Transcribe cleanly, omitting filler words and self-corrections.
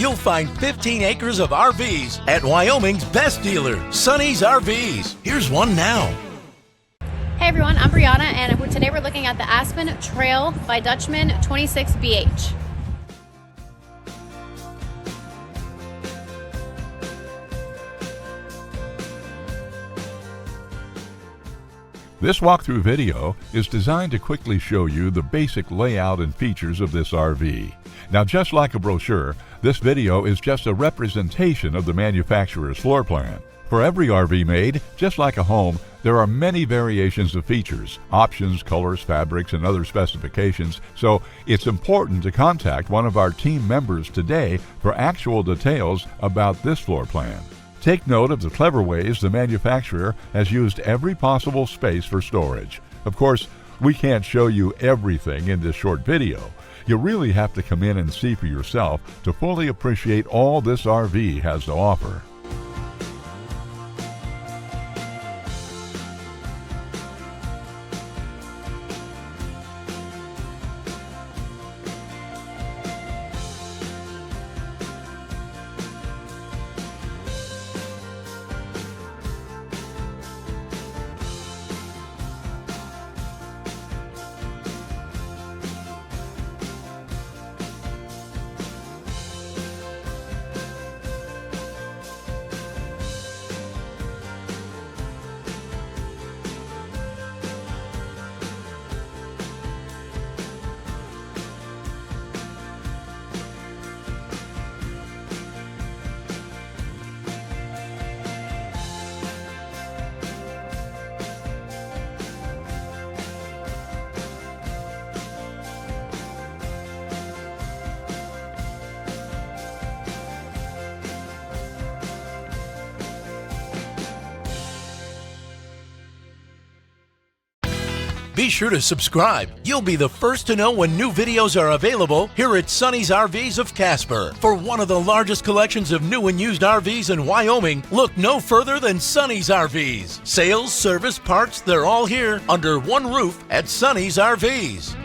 you'll find 15 acres of RVs at Wyoming's best dealer, Sonny's RVs. Here's one now. Hey everyone, I'm Brianna, and today we're looking at the Aspen Trail by Dutchmen 26BH. This walkthrough video is designed to quickly show you the basic layout and features of this RV. Now, just like a brochure, this video is just a representation of the manufacturer's floor plan. For every RV made, just like a home, there are many variations of features, options, colors, fabrics, and other specifications, so it's important to contact one of our team members today for actual details about this floor plan. Take note of the clever ways the manufacturer has used every possible space for storage. Of course, we can't show you everything in this short video. You really have to come in and see for yourself to fully appreciate all this RV has to offer. Be sure to subscribe. You'll be the first to know when new videos are available here at Sonny's RVs of Casper. For one of the largest collections of new and used RVs in Wyoming, look no further than Sonny's RVs. Sales, service, parts, they're all here under one roof at Sonny's RVs.